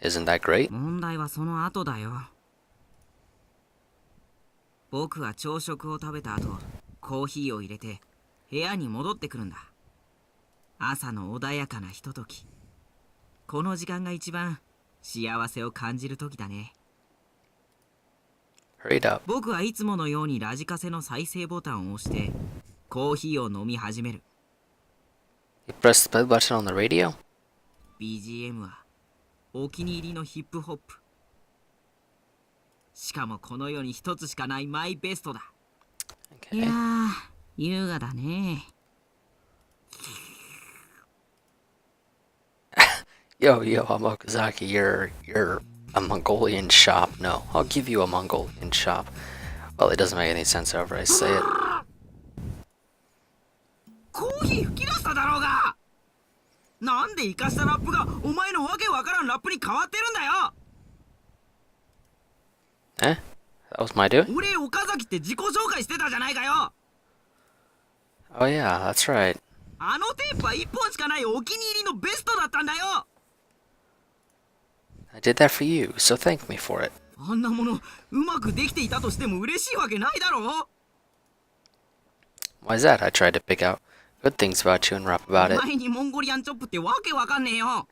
Isn't that great? 問題はその後だよ。僕は朝食を食べた後、コーヒーを入れて部屋に戻ってくるんだ。朝の穏やかなひととき。この時間が一番幸せを感じる時だね。Hurry it up. 僕はいつものようにラジカセの再生ボタンを押してコーヒーを飲み始める。You press the play button on the radio? BGM はお気に入りのヒップホップ。しかもこの世に一つしかないマイベストだ。いやー、優雅だね。Yo, Okazaki, you're a Mongolian shop. No, I'll give you a Mongolian shop. Well, it doesn't make any sense however I say it. コーヒー吹き出しただろうが。なんでイカしたラップがお前のわけわからんラップに変わってるんだよ。Eh? That was my doing? 俺岡崎って自己紹介してたじゃないかよ。 Oh yeah, that's right. あのテープは一本しかないお気に入りのベストだったんだよ。I did that for you, so thank me for it. あんなものうまくできていたとしても嬉しいわけないだろう。 Why's that? I tried to pick out good things about you and rap about it. 前にモンゴリアンチョップってわけわかんねえよ。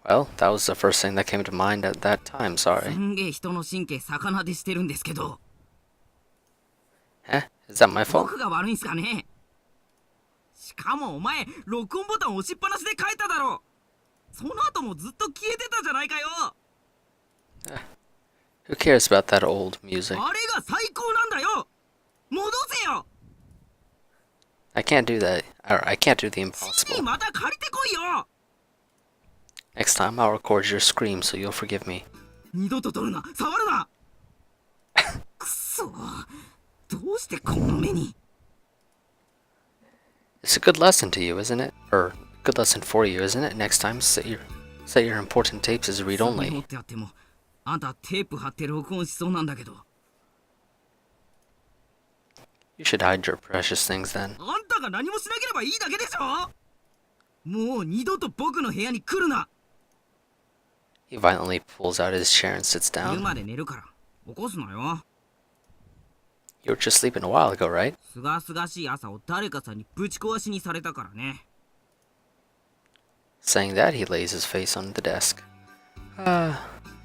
Well, that was the first thing that came to mind at that time, す sorry. んげえ人の神経逆なでしてるんですけど。 Eh? Is that my fault? 僕が悪いんすかね。しかもお前録音ボタン押しっぱなしで書いただろ。その後もずっと消えてたじゃないかよ。 Who cares about that old music? あれが最高なんだよ。戻せよ。 I can't do that. Or I can't do the CD impossible. また借りてこいよ。 Next time I'll record your scream so you'll forgive me. 二度と撮るな、触るな。くそ、どうしてこんな目に。 It's a good lesson to you, isn't it? Or good lesson for you, isn't it? Next time, set your important tapes as read 持 only. ってあってもあんたテープ貼って録音しそうなんだけど。 You should hide your precious things then. あんたが何もしなければいいだけでしょ。もう二度と僕の部屋に来るな。 He violently pulls out his chair and sits 昼 down. まで寝るから起こすなよ。 You were just sleeping a while ago, right? すがすがしい朝を誰かさんにぶち壊しにされたからね。 Saying that, he lays his face on the desk.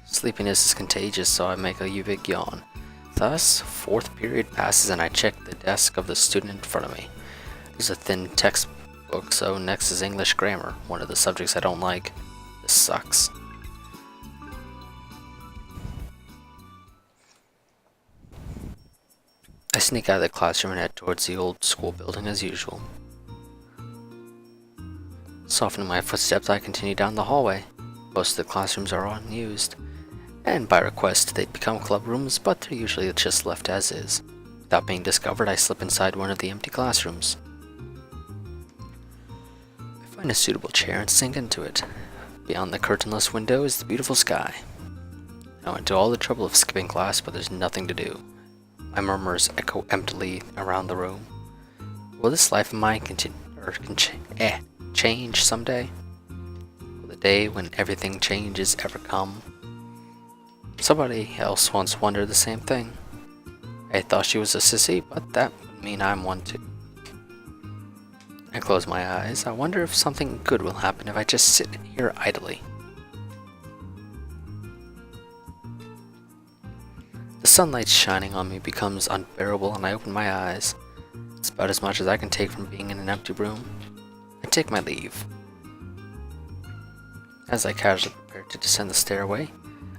Sleepiness is contagious, so I make a big yawn. Thus, fourth period passes and I check the desk of the student in front of me. There's a thin textbook, so next is English grammar, one of the subjects I don't like. This sucks. I sneak out of the classroom and head towards the old school building as usual. Softening my footsteps, I continue down the hallway. Most of the classrooms are unused, and by request they become club rooms, but they're usually just left as is. Without being discovered, I slip inside one of the empty classrooms. I find a suitable chair and sink into it. Beyond the curtainless window is the beautiful sky. I went to all the trouble of skipping class, but there's nothing to do. My murmurs echo emptily around the room. Will this life of mine change someday? Will the day when everything changes ever come? Somebody else once wondered the same thing. I thought she was a sissy, but that would mean I'm one too. I close my eyes. I wonder if something good will happen if I just sit here idly. The sunlight shining on me becomes unbearable and I open my eyes. It's about as much as I can take from being in an empty room. I take my leave. As I casually prepare to descend the stairway,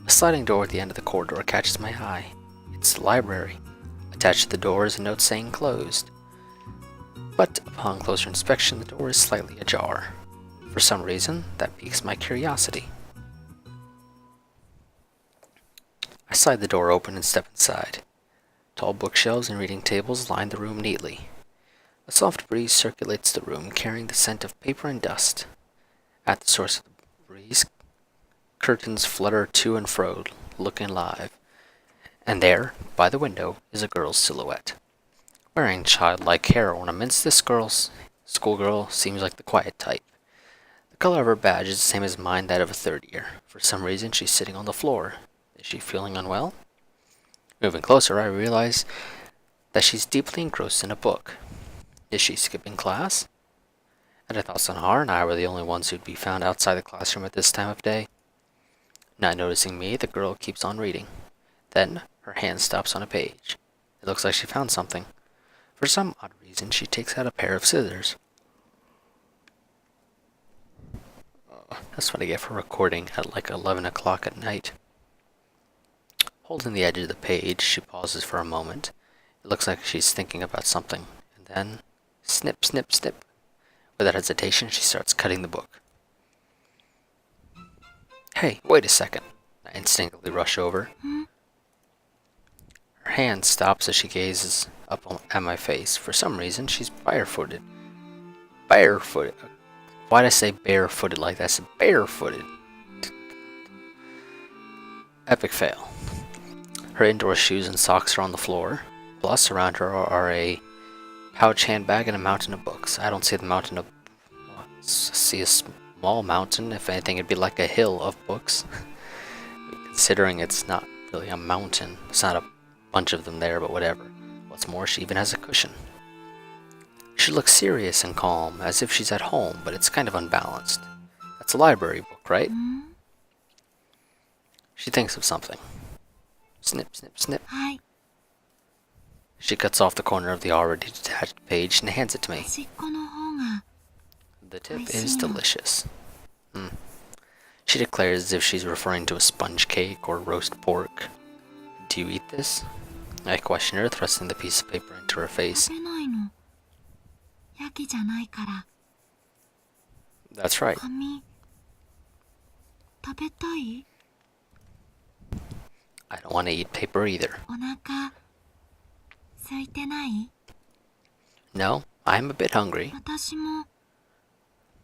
a sliding door at the end of the corridor catches my eye. It's the library. Attached to the door is a note saying closed. But upon closer inspection, the door is slightly ajar. For some reason, that piques my curiosity. I slide the door open and step inside. Tall bookshelves and reading tables line the room neatly. A soft breeze circulates the room, carrying the scent of paper and dust. At the source of the breeze, curtains flutter to and fro, looking alive. And there, by the window, is a girl's silhouette. Wearing childlike hair ornaments, this schoolgirl seems like the quiet type. The color of her badge is the same as mine, that of a third year. For some reason, she's sitting on the floor. Is she feeling unwell? Moving closer, I realize that she's deeply engrossed in a book. Is she skipping class? And I thought Sanhar and I were the only ones who'd be found outside the classroom at this time of day. Not noticing me, the girl keeps on reading. Then, her hand stops on a page. It looks like she found something. For some odd reason, she takes out a pair of scissors. That's what I get for recording at like 11 o'clock at night. Holding the edge of the page, she pauses for a moment. It looks like she's thinking about something. And then, snip, snip, snip. Without hesitation, she starts cutting the book. Hey, wait a second. I instinctively rush over. Her hand stops as she gazes up at my face. For some reason, she's barefooted. Barefooted. Why'd I say barefooted like that? I said barefooted. Epic fail. Her indoor shoes and socks are on the floor. Plus, around her are a pouch handbag and a mountain of books. I don't see the mountain of... I see a small mountain. If anything, it'd be like a hill of books. Considering it's not really a mountain. It's not a bunch of them there, but whatever. What's more, she even has a cushion. She looks serious and calm, as if she's at home, but it's kind of unbalanced. That's a library book, right? She thinks of something. Snip, snip, snip. Hi. She cuts off the corner of the already detached page and hands it to me. 端っこの方が The tip is delicious. She declares as if she's referring to a sponge cake or roast pork. Do you eat this? I question her, thrusting the piece of paper into her face. 食べないの。焼きじゃないから。 That's right. 紙食べたい？ I don't want to eat paper either. お腹空いてない？ No, I'm a bit hungry. 私も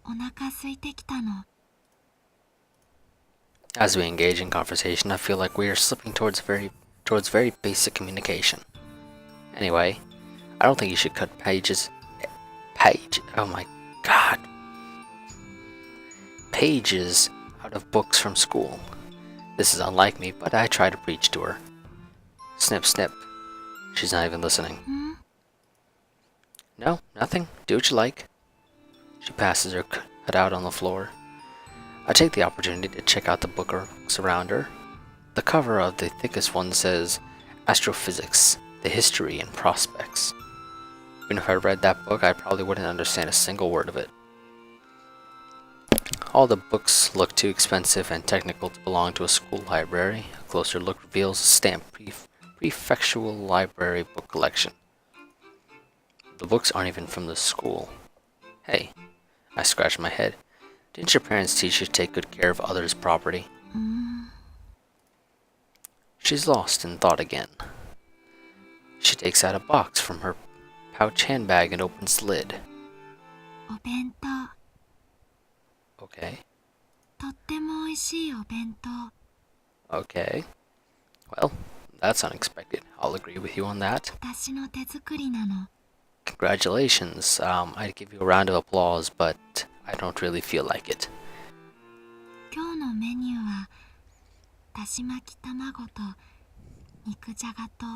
お腹空いてきたの。 As we engage in conversation, I feel like we are slipping towards very basic communication. Anyway, I don't think you should cut oh my god. Pages out of books from school. This is unlike me, but I try to preach to her. Snip, snip. She's not even listening. No, nothing. Do what you like. She passes her cutout on the floor. I take the opportunity to check out the books around her. The cover of the thickest one says, Astrophysics, the History and Prospects. Even if I read that book, I probably wouldn't understand a single word of it. All the books look too expensive and technical to belong to a school library. A closer look reveals a stamped prefectural library book collection. The books aren't even from the school. Hey, I scratch my head. Didn't your parents teach you to take good care of others' property? She's lost in thought again. She takes out a box from her pouch handbag and opens the lid. お弁当。 Okay, とっても美味しいお弁当。 okay. Well, that's unexpected. I'll agree with you on that. 私の手作りなの。 Congratulations. I'd give you a round of applause, but I don't really feel like it. 今日のメニューはだし巻き卵と肉じゃがと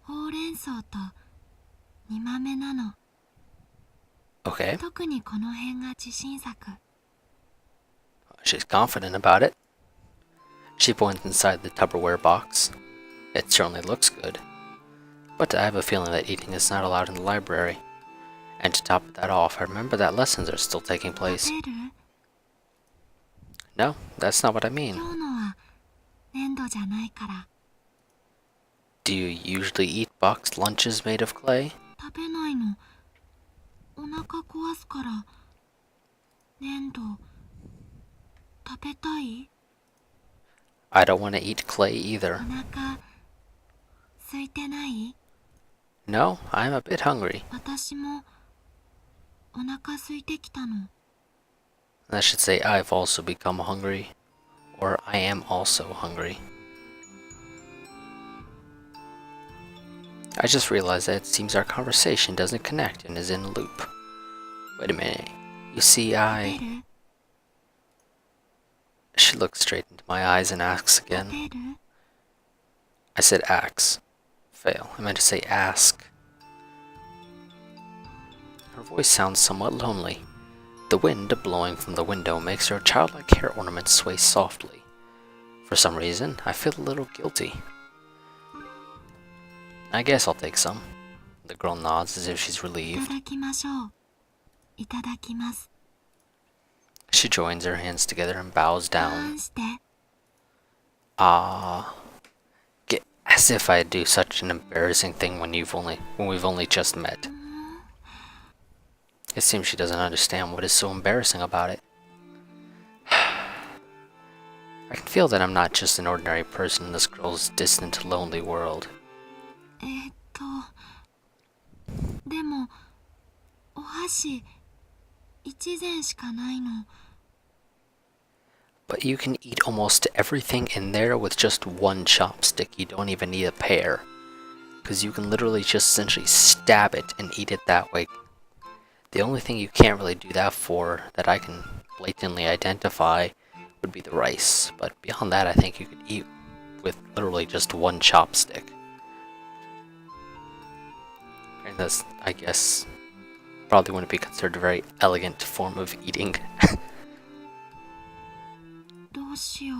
ほうれん草と煮豆なの。 Okay, 特にこの辺が自信作。 she's confident about it. She points inside the Tupperware box. It certainly looks good. But I have a feeling that eating is not allowed in the library. And to top that off, I remember that lessons are still taking 食 place. べる？ No, that's not what I mean. 今日のは粘土じゃないから。 Do you usually eat boxed lunches made of clay? 食べないの。お腹壊すから。粘土食べたい？ I don't want to eat clay お either. 腹空いてない？ No, I'm a bit hungry. 私もお腹空いてきたの。 I should say I've also become hungry. Or I am also hungry. I just realized that it seems our conversation doesn't connect and is in a loop. Wait a minute. You see, 食べる？ She looks straight into my eyes and asks 食べ again. る I said ax. Fail. I meant to say ask. Her voice sounds somewhat lonely. The wind blowing from the window makes her childlike hair ornaments sway softly. For some reason, I feel a little guilty. I guess I'll take some. The girl nods as if she's いた relieved. だきましょういただきます She joins her hands together and bows ど down. うして Ah. As if I'd do such an embarrassing thing when we've only just met. It seems she doesn't understand what is so embarrassing about it. I can feel that I'm not just an ordinary person in this girl's distant, lonely world. でもお箸一膳しかないの But you can eat almost everything in there with just one chopstick. You don't even need a pair. Because you can literally just essentially stab it and eat it that way. The only thing you can't really do that for, that I can blatantly identify, would be the rice. But beyond that, I think you could eat with literally just one chopstick. And this, I guess, probably wouldn't be considered a very elegant form of eating. どうしよう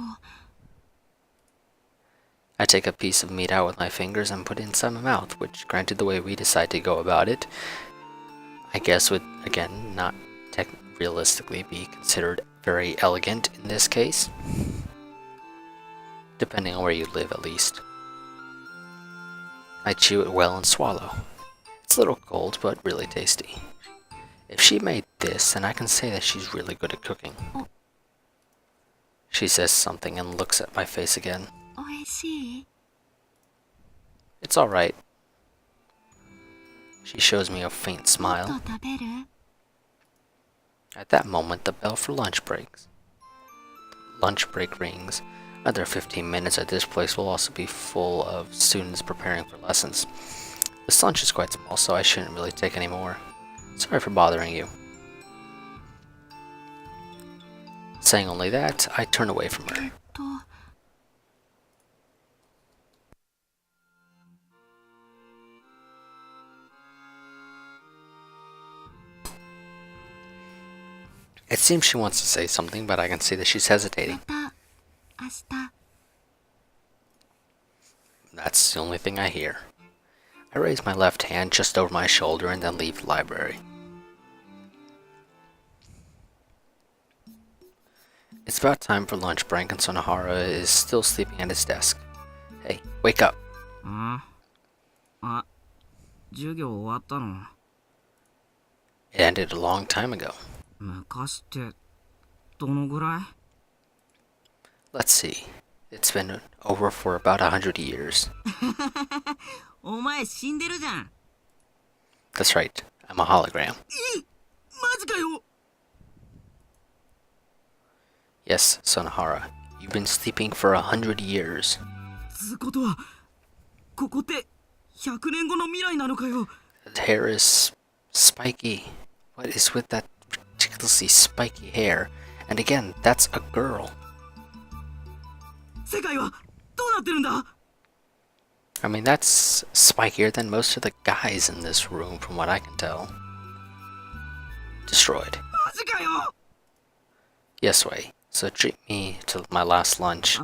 I take a piece of meat out with my fingers and put it inside my mouth, which, granted the way we decide to go about it, I guess would, again, not realistically be considered very elegant in this case. Depending on where you live, at least. I chew it well and swallow. It's a little cold, but really tasty. If she made this, then I can say that she's really good at cooking. She says something and looks at my face again. おいしい It's alright. She shows me a faint もっと smile. 食べる At that moment, the bell for lunch break rings. Another 15 minutes at this place will also be full of students preparing for lessons. This lunch is quite small, so I shouldn't really take any more. Sorry for bothering you. Saying only that, I turn away from her. と It seems she wants to say something, but I can see that she's hesitating. また明日 That's the only thing I hear. I raise my left hand just over my shoulder and then leave the library. It's about time for lunch break and Sonohara is still sleeping at his desk. Hey, wake up. あ、授業終わったの It ended a long time ago. 昔ってどのぐらい Let's see. It's been over for about 100 years. お前死んでるじゃん That's right. I'm a hologram. マジかよ Yes, Sonohara. You've been sleeping for 100 years. つうことはここって100年後の未来なのかよ The hair is spiky. What is with that ridiculously spiky hair? And again, that's a girl. 世界はどうなってるんだ I mean, that's spikier than most of the guys in this room, from what I can tell. Destroyed. マジかよ Yes, Wei. So treat me to my last lunch.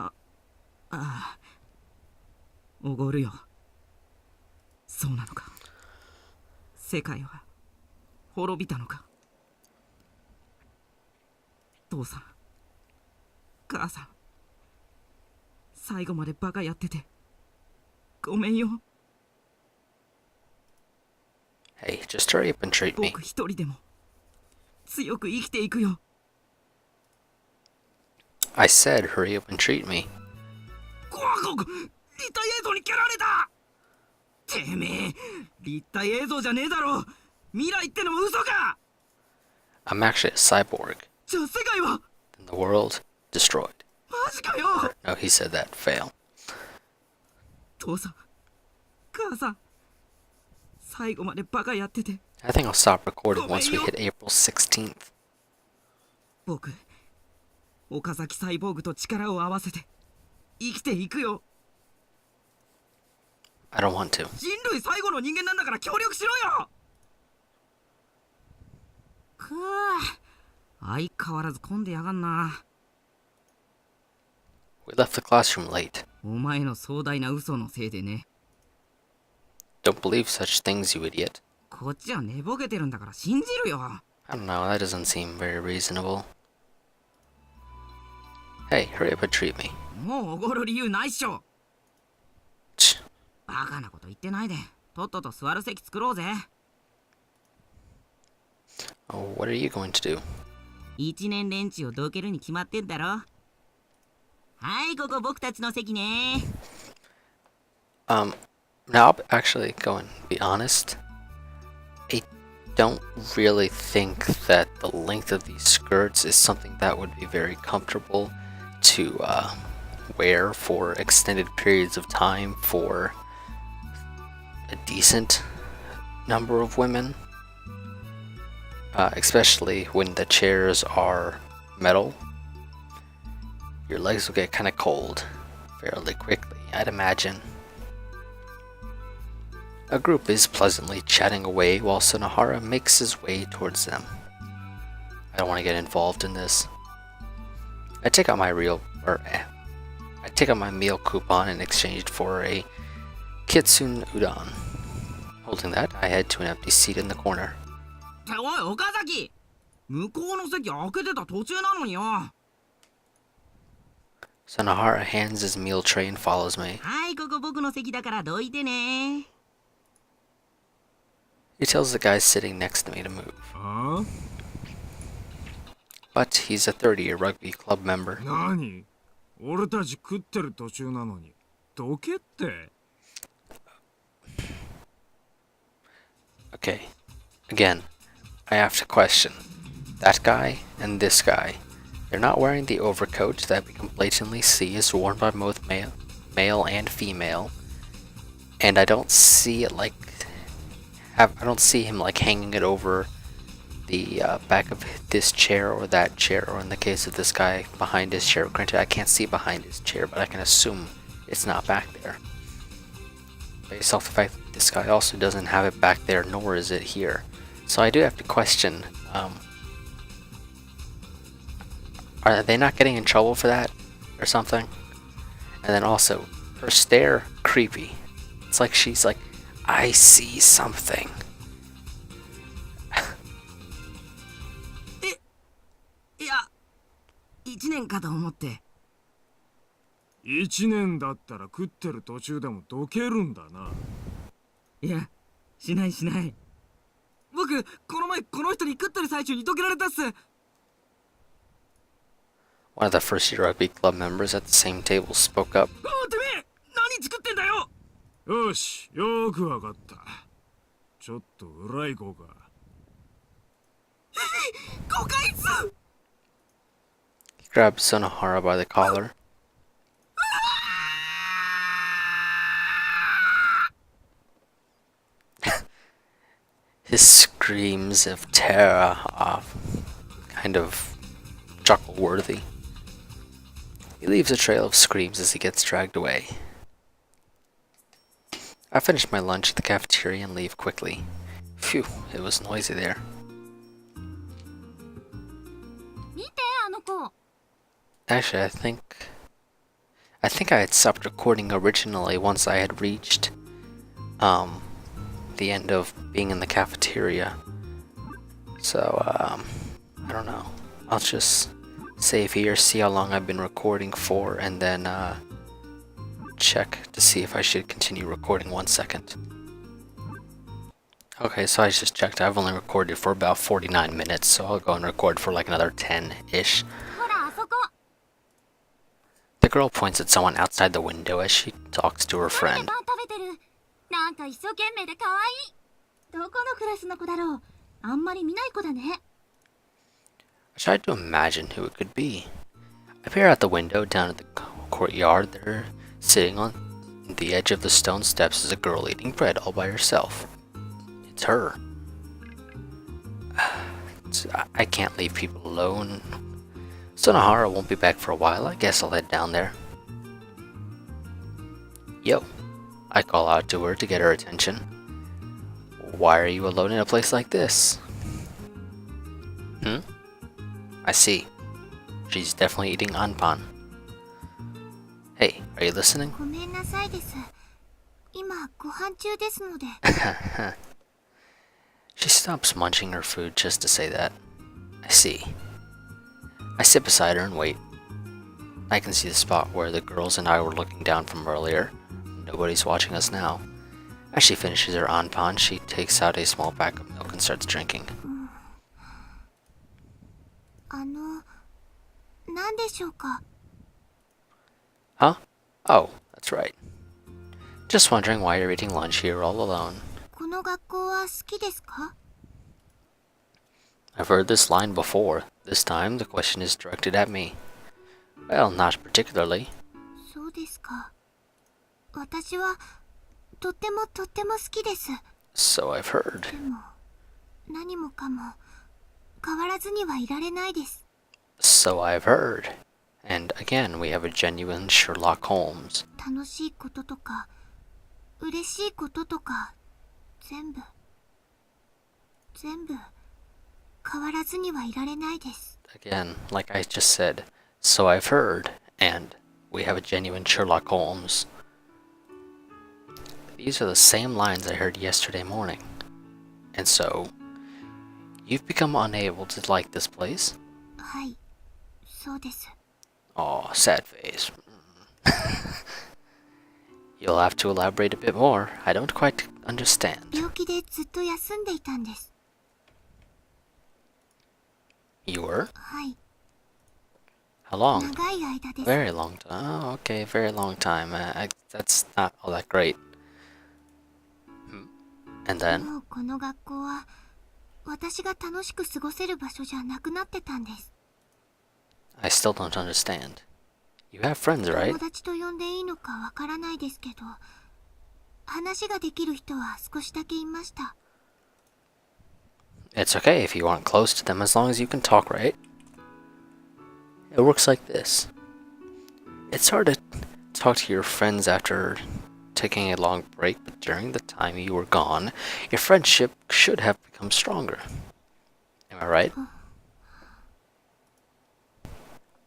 おごるよそうなのか世界は滅びたのか父さん母さん最後までバカやっててごめんよ Hey, just hurry up and treat me. 僕一人でも強く生きていくよ I said hurry up and treat me. 立体映像に蹴られたてめえ立体映像じゃねえだろ未来ってのも嘘か I'm actually a cyborg. じゃあ世界は And the world destroyed. マジかよ No, he said that. Fail. 父さん母さん最後までバカやってて I think I'll stop recording once we hit April 16th. 僕岡崎サイボーグと力を合わせて生きていくよ。 I don't want to. 人類最後の人間なんだから協力しろよ。くぅ、相変わらず混んでやがんな。 We left the classroom late. お前の壮大な嘘のせいでね。 Don't believe such things, you idiot. こっちは寝ぼけてるんだから信じるよ。 I don't know, that doesn't seem very reasonable. Hey, hurry up and treat me. もうおごる理由ないっしょ。 Tch. バカなこと言ってないで、とっとと座る席作ろうぜ。 Oh, what are you going to do? 一年連中をどけるに決まってんだろ。はい、ここ僕たちの席ね。 Now I'll actually go and be honest. I don't really think that the length of these skirts is something that would be very comfortable to wear for extended periods of time for a decent number of women. Especially when the chairs are metal. Your legs will get kind of cold fairly quickly, I'd imagine. A group is pleasantly chatting away while Sonohara makes his way towards them. I don't want to get involved in this. I take out my meal coupon in exchange for a kitsune udon. Holding that, I head to an empty seat in the corner. おい、岡崎、向こうの席開けてた途中なのによ。 Sonohara hands his meal tray and follows me. はい、ここ僕の席だからどいてね。 He tells the guy sitting next to me to move. But he's a third-year rugby club member. 何？俺たち食ってる途中なのにどけって。 Okay, again, I have to question. That guy and this guy. They're not wearing the overcoat that we can blatantly see is worn by both male and female. And I don't see it like... I don't see him like hanging it over the back of this chair or that chair, or in the case of this guy, behind his chair. Granted, I can't see behind his chair, but I can assume it's not back there. Based off the fact that this guy also doesn't have it back there, nor is it here. So I do have to question, are they not getting in trouble for that or something? And then also, her stare, creepy. It's like she's like, I see something. いや、1年かと思って。1年だったら食ってる途中でもどけるんだな。いや、しないしない。僕、この前この人に食ってる最中にどけられたっす。 One of the first-year rugby club members at the same table spoke up. おう、てめえ、何作ってんだよ。よし、よくわかった。ちょっと裏行こうか。誤解っす。 He grabbed Sonohara by the collar. His screams of terror are kind of chuckle-worthy. He leaves a trail of screams as he gets dragged away. I finish my lunch at the cafeteria and leave quickly. Phew, it was noisy there. 見て、あの子。 Actually, I think I had stopped recording originally once I had reached the end of being in the cafeteria. So I don't know. I'll just save here, see how long I've been recording for, and then check to see if I should continue recording 1 second. Okay, so I just checked. I've only recorded for about 49 minutes, so I'll go and record for like another 10-ish. ほら、あそこ。 The girl points at someone outside the window as she talks to her パ friend. ン食べてる。なんか一生懸命で可愛い。どこのクラスの子だろう。あんまり見ない子だね。 I tried to imagine who it could be. I peer out the window down at the courtyard. There, sitting on the edge of the stone steps, is a girl eating bread all by herself. It's her. I can't leave people alone Sonohara won't be back for a while. I guess I'll head down there. Yo, I call out to her to get her attention. Why are you alone in a place like this? I see. She's definitely eating anpan. Hey, are you listening? ごめんなさいです。今ご飯中ですので。 She stops munching her food just to say that. I see. I sit beside her and wait. I can see the spot where the girls and I were looking down from earlier. Nobody's watching us now. As she finishes her anpan, she takes out a small pack of milk and starts drinking. 何でしょうか？ Huh? Oh, that's right. Just wondering why you're eating lunch here all alone. この学校は好きですか？ I've heard this line before. This time, the question is directed at me. Well, not particularly. そうですか。私はとっても好きです。 So I've heard. でも何もかも変わらずにはいられないです。 So I've heard. And again, we have a genuine Sherlock Holmes. 楽しいこととか嬉しいこととか全部変わらずにはいられないです。 Again, like I just said, so I've heard, and we have a genuine Sherlock Holmes. These are the same lines I heard yesterday morning. And so, you've become unable to like this place? はい、そうです。 Aw, sad face. You'll have to elaborate a bit more. I don't quite understand. 病気でずっと休んでいたんです。 You were? はい、 How long? 長い間です。 Very long time. Oh, okay, very long time. That's not all that great. And then? もうこの学校は私が楽しく過ごせる場所じゃなくなってたんです。 I still don't understand. You have friends, right? 友達と呼んでいいのかわからないですけど、話ができる人は少しだけいました。 It's okay if you aren't close to them as long as you can talk, right? It works like this. It's hard to talk to your friends after taking a long break, but during the time you were gone, your friendship should have become stronger. Am I right?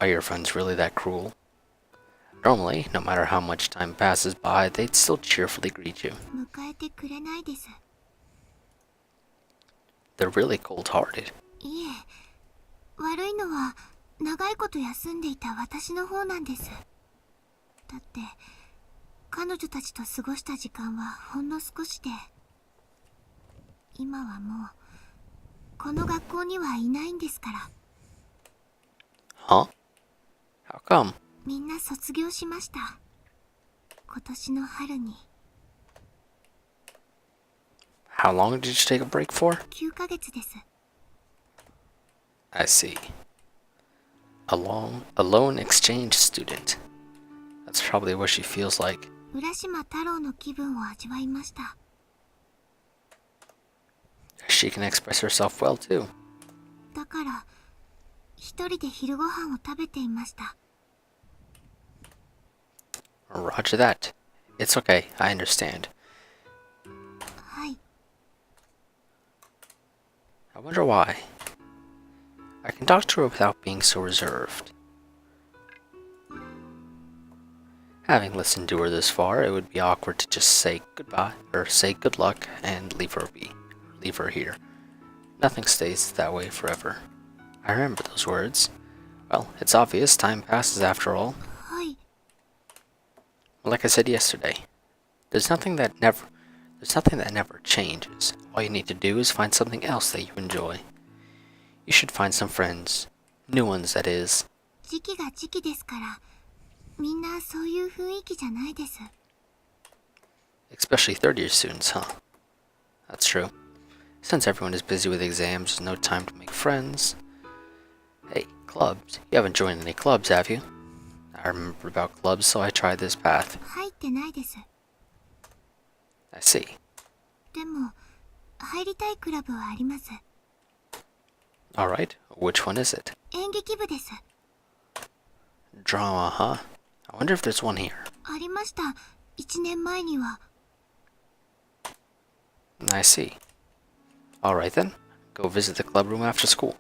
Are your friends really that cruel? Normally, no matter how much time passes by, they'd still cheerfully greet you. 迎えてくれないです。 They're really cold-hearted. いえ、悪いのは長いこと休んでいた私の方なんです。だって彼女たちと過ごした時間はほんの少しで、今はもうこの学校にはいないんですから。 Huh? How come? みんな卒業しました。今年の春に。 How long did you take a break for? 9ヶ月です。 I see. A lone exchange student. That's probably what she feels like. 浦島太郎の気分を味わいました。 She can express herself well too. だから一人で昼ご飯を食べていました。 Roger that. It's okay, I understand. はい。 I wonder why. I can talk to her without being so reserved. Having listened to her this far, it would be awkward to just say goodbye, or say good luck, and leave her here. Nothing stays that way forever. I remember those words. Well, it's obvious time passes after all. はい。 Like I said yesterday, there's nothing that never changes. All you need to do is find something else that you enjoy. You should find some friends. New ones, that is. 時期が時期ですから、みんなそういう雰囲気じゃないです。 Especially third-year students, huh? That's true. Since everyone is busy with exams, there's no time to make friends. Hey, clubs. You haven't joined any clubs, have you? I remember about clubs, so I tried this path. 入ってないです。 I see. でも入りたいクラブはあります。 Alright, which one is it? 演劇部です。Drama, huh? I wonder if there's one here. ありました。1年前には。 I see. Alright then. Go visit the club room after school.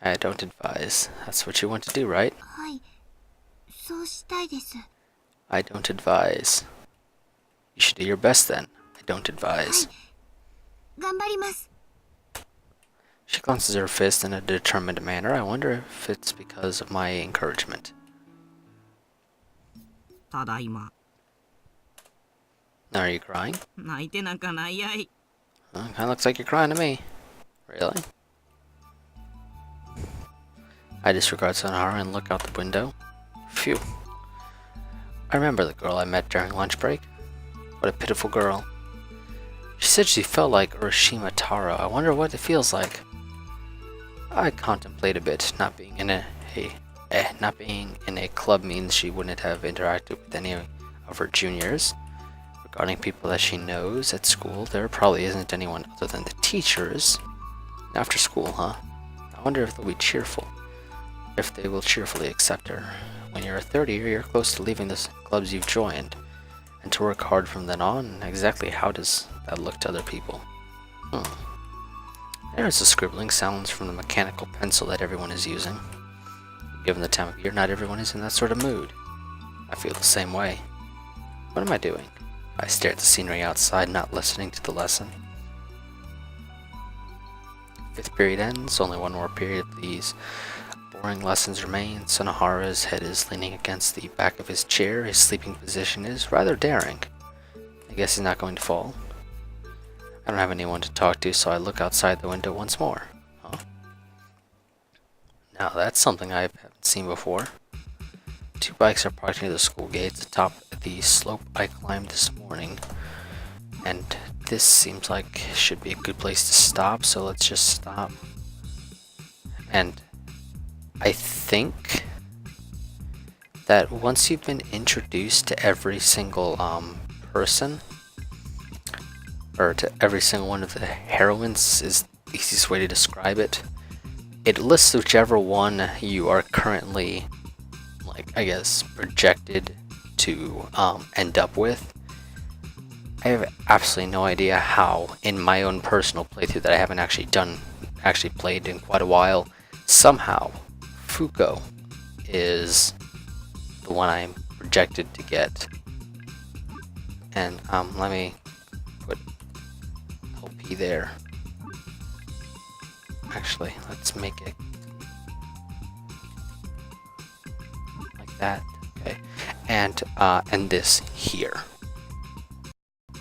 I don't advise. That's what you want to do, right? はい。そうしたいです。 I don't advise. You should do your best then. I don't advise. 頑張ります。 She clenches her fist in a determined manner. I wonder if it's because of my encouragement. ただいま。 Are you crying? 泣いてなんかないやい。 Well, kinda looks like you're crying to me. Really? I disregard Sonahara and look out the window. Phew. I remember the girl I met during lunch break. What a pitiful girl. She said she felt like Urashima Taro. I wonder what it feels like. I contemplate a bit. Not being in a club means she wouldn't have interacted with any of her juniors. Regarding people that she knows at school, there probably isn't anyone other than the teachers. After school, huh? I wonder if they'll be cheerful. If they will cheerfully accept her. When you're a 30, you're close to leaving the clubs you've joined. And to work hard from then on, exactly how does that look to other people? There's the scribbling sounds from the mechanical pencil that everyone is using. Given the time of year, not everyone is in that sort of mood. I feel the same way. What am I doing? I stare at the scenery outside, not listening to the lesson. 5th period ends, only one more period of these boring lessons remain. Sonahara's head is leaning against the back of his chair. His sleeping position is rather daring. I guess he's not going to fall. I don't have anyone to talk to, so I look outside the window once more. Huh? Now that's something I haven't seen before. 2 bikes are parked near the school gates atop the slope I climbed this morning. And this seems like should be a good place to stop, so let's just stop. And I think that once you've been introduced to every single person, or to every single one of the heroines is the easiest way to describe it, it lists whichever one you are currently, like, I guess, projected to end up with. I have absolutely no idea how, in my own personal playthrough that I haven't actually played in quite a while, somehow Fuko is the one I'm projected to get. And let me put LP there. Actually, let's make it like that. Okay, and this here.